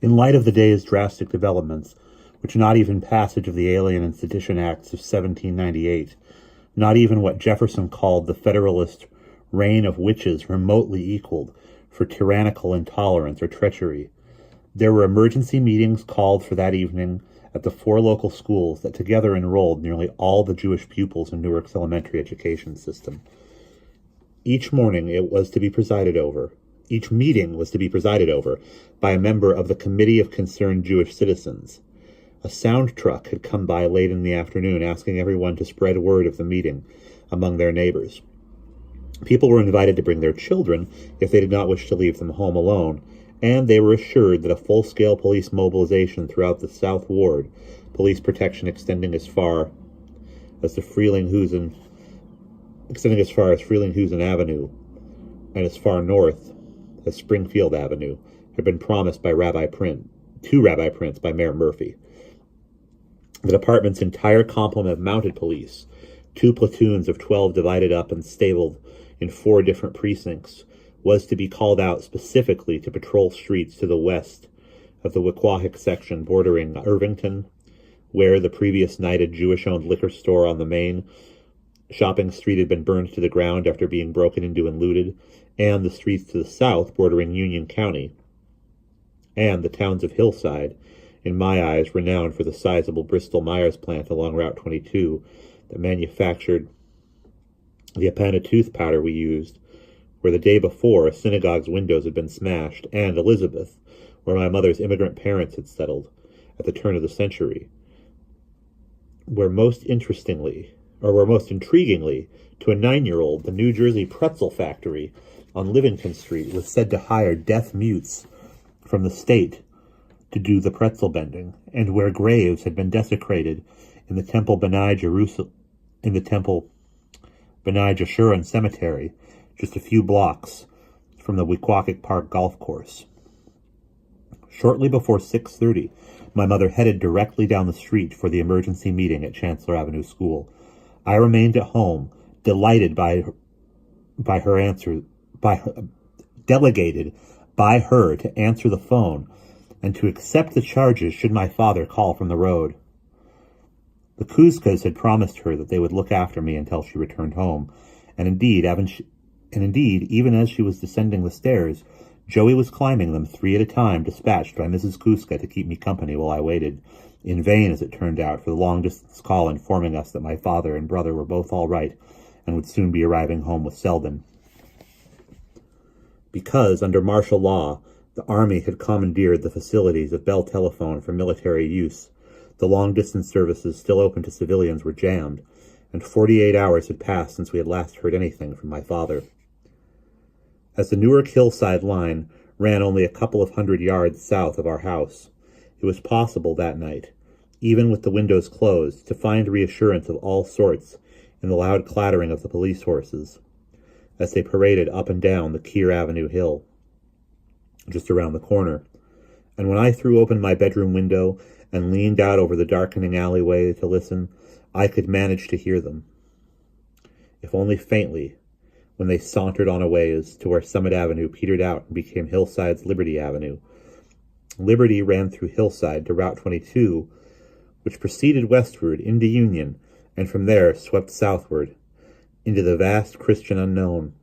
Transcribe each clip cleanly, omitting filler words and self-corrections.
In light of the day's drastic developments, which not even passage of the Alien and Sedition Acts of 1798, not even what Jefferson called the Federalist reign of witches remotely equaled for tyrannical intolerance or treachery, there were emergency meetings called for that evening at the 4 local schools that together enrolled nearly all the Jewish pupils in Newark's elementary education system. Each meeting was to be presided over by a member of the Committee of Concerned Jewish Citizens. A sound truck had come by late in the afternoon asking everyone to spread word of the meeting among their neighbors. People were invited to bring their children if they did not wish to leave them home alone, and they were assured that a full-scale police mobilization throughout the South Ward, police protection extending as far as Frelinghuysen Avenue and as far north as Springfield Avenue, had been promised by Rabbi Prince by Mayor Murphy. The department's entire complement of mounted police, 2 platoons of 12 divided up and stabled in 4 different precincts, was to be called out specifically to patrol streets to the west of the Wequahic section bordering Irvington, where the previous night a Jewish-owned liquor store on the main shopping street had been burned to the ground after being broken into and looted, and the streets to the south bordering Union County, and the towns of Hillside, in my eyes renowned for the sizable Bristol-Myers plant along Route 22 that manufactured the Apana tooth powder we used, where the day before a synagogue's windows had been smashed, and Elizabeth, where my mother's immigrant parents had settled at the turn of the century, where most intriguingly, to a 9-year-old, the New Jersey pretzel factory on Livingston Street was said to hire deaf mutes from the state to do the pretzel bending, and where graves had been desecrated in the Temple B'nai Jeshurun Cemetery, just a few blocks from the Wequahic Park golf course. Shortly before 6:30, my mother headed directly down the street for the emergency meeting at Chancellor Avenue School. I remained at home, delighted delegated by her to answer the phone and to accept the charges should my father call from the road. The Kuzkas had promised her that they would look after me until she returned home, and indeed, even as she was descending the stairs, Joey was climbing them 3 at a time, dispatched by Mrs. Kuzka to keep me company while I waited, in vain, as it turned out, for the long-distance call informing us that my father and brother were both all right and would soon be arriving home with Selden. Because, under martial law, the Army had commandeered the facilities of Bell Telephone for military use, the long-distance services still open to civilians were jammed, and 48 hours had passed since we had last heard anything from my father. As the Newark Hillside line ran only a couple of 100 yards south of our house, it was possible that night, even with the windows closed, to find reassurance of all sorts in the loud clattering of the police horses as they paraded up and down the Keir Avenue hill, just around the corner. And when I threw open my bedroom window and leaned out over the darkening alleyway to listen, I could manage to hear them, if only faintly, when they sauntered on a ways to where Summit Avenue petered out and became Hillside's Liberty Avenue. Liberty ran through Hillside to Route 22, which proceeded westward into Union, and from there swept southward into the vast Christian unknown,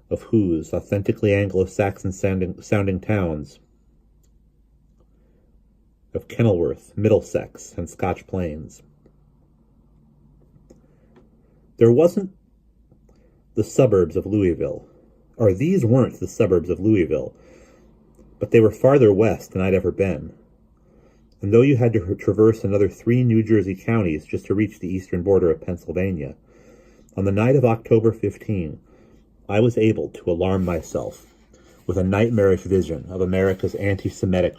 of whose authentically Anglo-Saxon sounding towns of Kenilworth, Middlesex, and Scotch Plains. There wasn't the suburbs of Louisville, or these weren't the suburbs of Louisville, but they were farther west than I'd ever been. And though you had to traverse another 3 New Jersey counties just to reach the eastern border of Pennsylvania, on the night of October 15, I was able to alarm myself with a nightmarish vision of America's anti-Semitic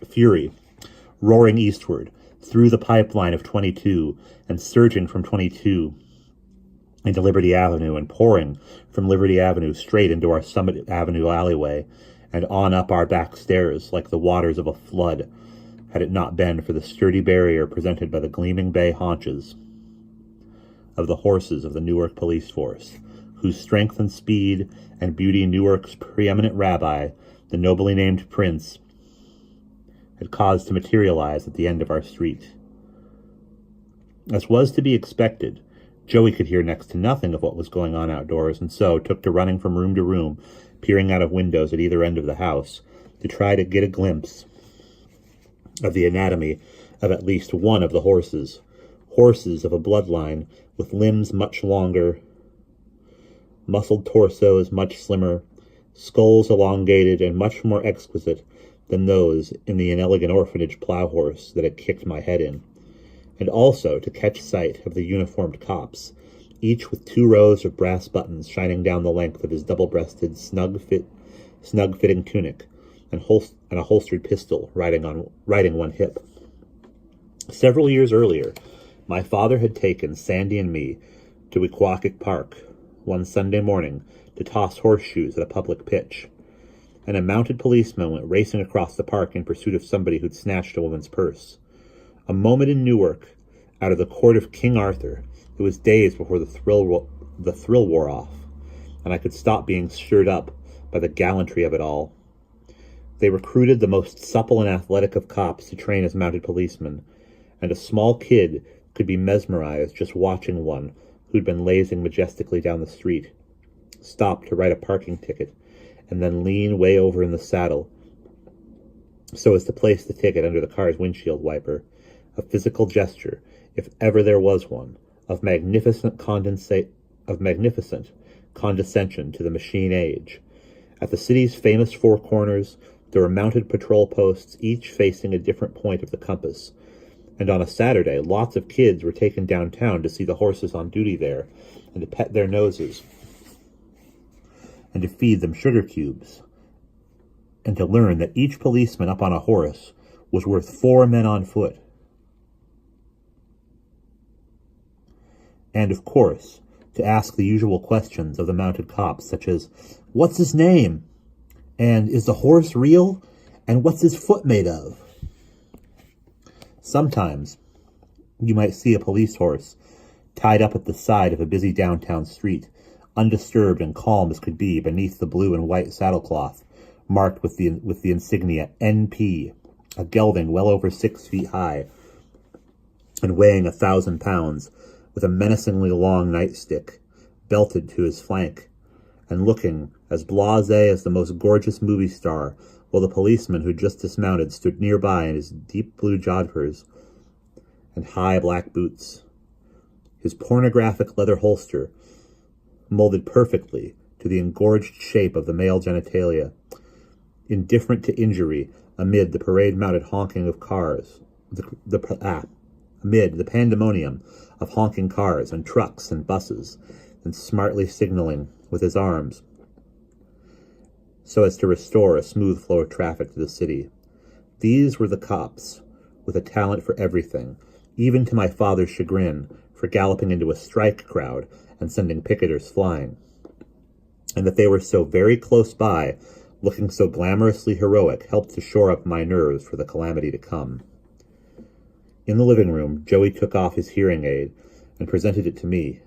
fury roaring eastward through the pipeline of 22 and surging from 22 into Liberty Avenue and pouring from Liberty Avenue straight into our Summit Avenue alleyway and on up our back stairs like the waters of a flood, had it not been for the sturdy barrier presented by the gleaming bay haunches of the horses of the Newark police force, whose strength and speed and beauty Newark's preeminent rabbi, the nobly named Prince, had caused to materialize at the end of our street. As was to be expected, Joey could hear next to nothing of what was going on outdoors, and so took to running from room to room, peering out of windows at either end of the house, to try to get a glimpse of the anatomy of at least one of the horses. Horses of a bloodline with limbs much longer, muscled torsos much slimmer, skulls elongated and much more exquisite than those in the inelegant orphanage plow horse that had kicked my head in. And also to catch sight of the uniformed cops, each with 2 rows of brass buttons shining down the length of his double-breasted, snug-fitting tunic, and a holstered pistol riding one hip. Several years earlier, my father had taken Sandy and me to Wequakic Park one Sunday morning to toss horseshoes at a public pitch, and a mounted policeman went racing across the park in pursuit of somebody who'd snatched a woman's purse. A moment in Newark, out of the court of King Arthur, it was days before the thrill wore off, and I could stop being stirred up by the gallantry of it all. They recruited the most supple and athletic of cops to train as mounted policemen, and a small kid could be mesmerized just watching one who'd been lazing majestically down the street, stop to write a parking ticket, and then lean way over in the saddle so as to place the ticket under the car's windshield wiper. A physical gesture, if ever there was one, of magnificent condescension to the machine age. At the city's famous 4 corners, there were mounted patrol posts, each facing a different point of the compass. And on a Saturday, lots of kids were taken downtown to see the horses on duty there, and to pet their noses, and to feed them sugar cubes, and to learn that each policeman up on a horse was worth 4 men on foot. And, of course, to ask the usual questions of the mounted cops, such as, "What's his name?" And, "Is the horse real?" And, "What's his foot made of?" Sometimes you might see a police horse tied up at the side of a busy downtown street, undisturbed and calm as could be beneath the blue and white saddlecloth, marked with the insignia NP, a gelding well over 6 feet high and weighing 1,000 pounds, with a menacingly long nightstick belted to his flank, and looking as blasé as the most gorgeous movie star, while the policeman who just dismounted stood nearby in his deep blue jodhpurs and high black boots, his pornographic leather holster molded perfectly to the engorged shape of the male genitalia, indifferent to injury amid the parade-mounted honking of cars, amid the pandemonium of honking cars and trucks and buses, and smartly signaling with his arms so as to restore a smooth flow of traffic to the city. These were the cops, with a talent for everything, even to my father's chagrin, for galloping into a strike crowd and sending picketers flying. And that they were so very close by, looking so glamorously heroic, helped to shore up my nerves for the calamity to come. In the living room, Joey took off his hearing aid and presented it to me,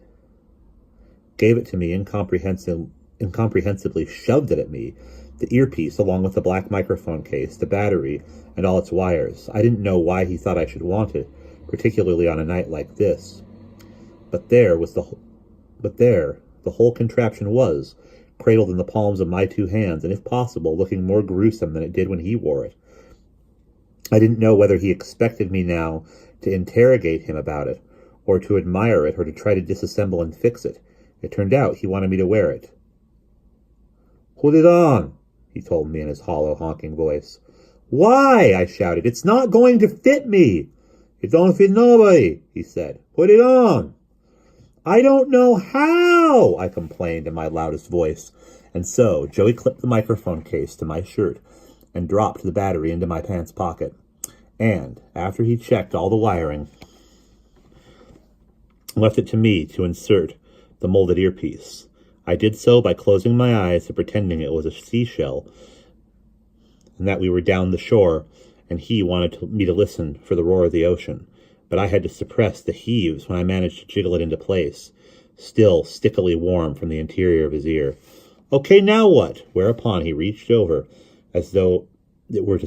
gave it to me incomprehensibly, shoved it at me, the earpiece along with the black microphone case, the battery, and all its wires. I didn't know why he thought I should want it, particularly on a night like this. But there, the whole contraption was, cradled in the palms of my 2 hands, and if possible, looking more gruesome than it did when he wore it. I didn't know whether he expected me now to interrogate him about it, or to admire it, or to try to disassemble and fix it. It turned out he wanted me to wear it. "Put it on," he told me in his hollow, honking voice. "Why?" I shouted. "It's not going to fit me." "It don't fit nobody," he said. "Put it on." "I don't know how," I complained in my loudest voice. And so Joey clipped the microphone case to my shirt and dropped the battery into my pants pocket. And, after he checked all the wiring, left it to me to insert the molded earpiece. I did so by closing my eyes and pretending it was a seashell, and that we were down the shore, and he wanted me to listen for the roar of the ocean. But I had to suppress the heaves when I managed to jiggle it into place, still stickily warm from the interior of his ear. "Okay, now what?" Whereupon he reached over, as though it were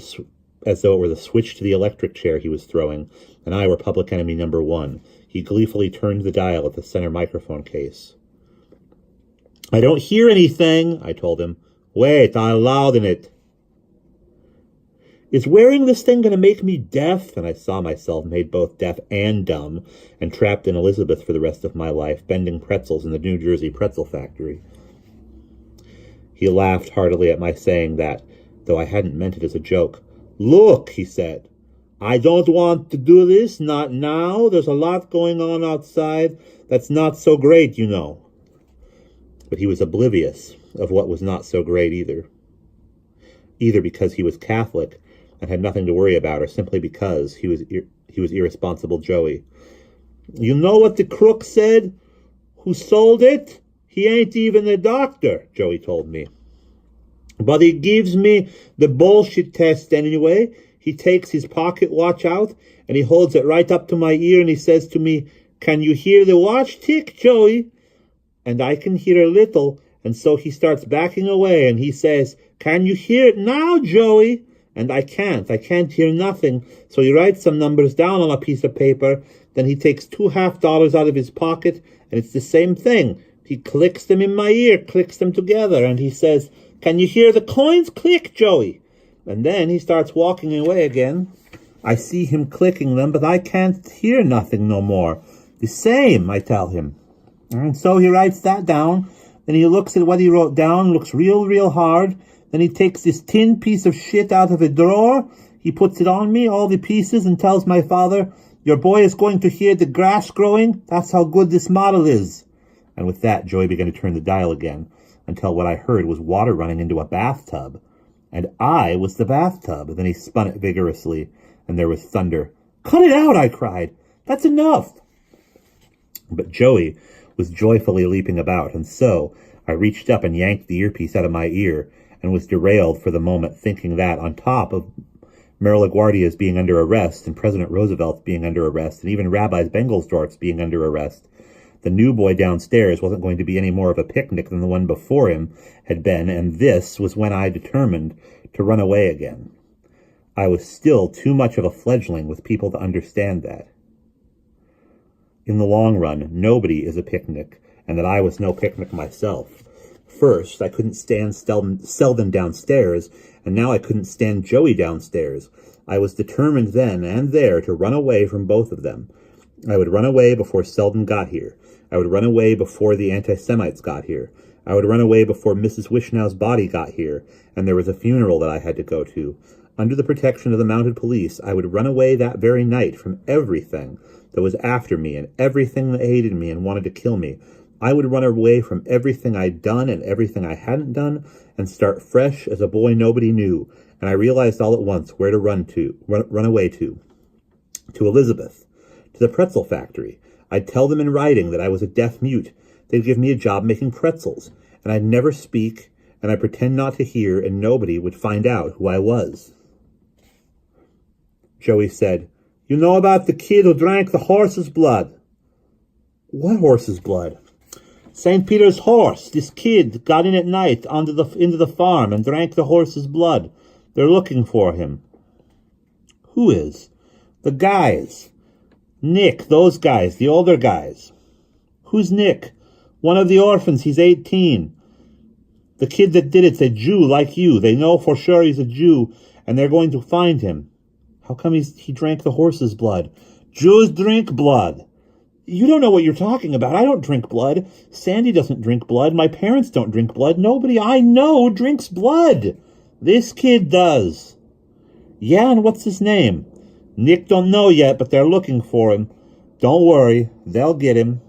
as though it were the switch to the electric chair he was throwing, and I were public enemy number one. He gleefully turned the dial at the center microphone case. I don't hear anything, I told him. Wait, I'll louden it. Is wearing this thing going to make me deaf? And I saw myself made both deaf and dumb and trapped in Elizabeth for the rest of my life, bending pretzels in the New Jersey pretzel factory. He laughed heartily at my saying that, though I hadn't meant it as a joke. Look, he said, I don't want to do this, not now. There's a lot going on outside that's not so great, you know. But he was oblivious of what was not so great either. Either because he was Catholic and had nothing to worry about, or simply because he was irresponsible Joey. You know what the crook said? Who sold it? He ain't even a doctor, Joey told me. But he gives me the bullshit test anyway. He takes his pocket watch out and he holds it right up to my ear and he says to me, can you hear the watch tick, Joey? And I can hear a little, and so he starts backing away and he says, can you hear it now, Joey? And I can't hear nothing. So he writes some numbers down on a piece of paper, then he takes $2.50 out of his pocket, and it's the same thing. He clicks them in my ear, clicks them together, and he says, can you hear the coins click, Joey? And then he starts walking away again. I see him clicking them, but I can't hear nothing no more. The same, I tell him. And so he writes that down. Then he looks at what he wrote down, looks real hard. Then he takes this tin piece of shit out of a drawer. He puts it on me, all the pieces, and tells my father, your boy is going to hear the grass growing. That's how good this model is. And with that, Joey began to turn the dial again, until what I heard was water running into a bathtub. And I was the bathtub. Then he spun it vigorously, and there was thunder. Cut it out, I cried. That's enough. But Joey was joyfully leaping about, and so I reached up and yanked the earpiece out of my ear, and was derailed for the moment, thinking that, on top of Mayor LaGuardia's being under arrest, and President Roosevelt's being under arrest, and even Rabbi Bengelsdorf's being under arrest, the new boy downstairs wasn't going to be any more of a picnic than the one before him had been, and this was when I determined to run away again. I was still too much of a fledgling with people to understand that. In the long run, nobody is a picnic, and that I was no picnic myself. First, I couldn't stand Selden downstairs, and now I couldn't stand Joey downstairs. I was determined then and there to run away from both of them. I would run away before Selden got here. I would run away before the anti-Semites got here. I would run away before Mrs. Wishnow's body got here, and there was a funeral that I had to go to. Under the protection of the mounted police, I would run away that very night from everything that was after me and everything that hated me and wanted to kill me. I would run away from everything I'd done and everything I hadn't done and start fresh as a boy nobody knew. And I realized all at once where to run away to. To Elizabeth. To the pretzel factory. I'd tell them in writing that I was a deaf mute. They'd give me a job making pretzels. And I'd never speak, and I'd pretend not to hear, and nobody would find out who I was. Joey said, you know about the kid who drank the horse's blood? What horse's blood? St. Peter's horse. This kid got in at night into the farm and drank the horse's blood. They're looking for him. Who is? The guys. Nick, those guys, the older guys. Who's Nick? One of the orphans. He's 18. The kid that did it's a Jew like you. They know for sure he's a Jew, and they're going to find him. How come he drank the horse's blood? Jews drink blood. You don't know what you're talking about. I don't drink blood. Sandy doesn't drink blood. My parents don't drink blood. Nobody I know drinks blood. This kid does. Yeah, and what's his name? Nick don't know yet, but they're looking for him. Don't worry. They'll get him.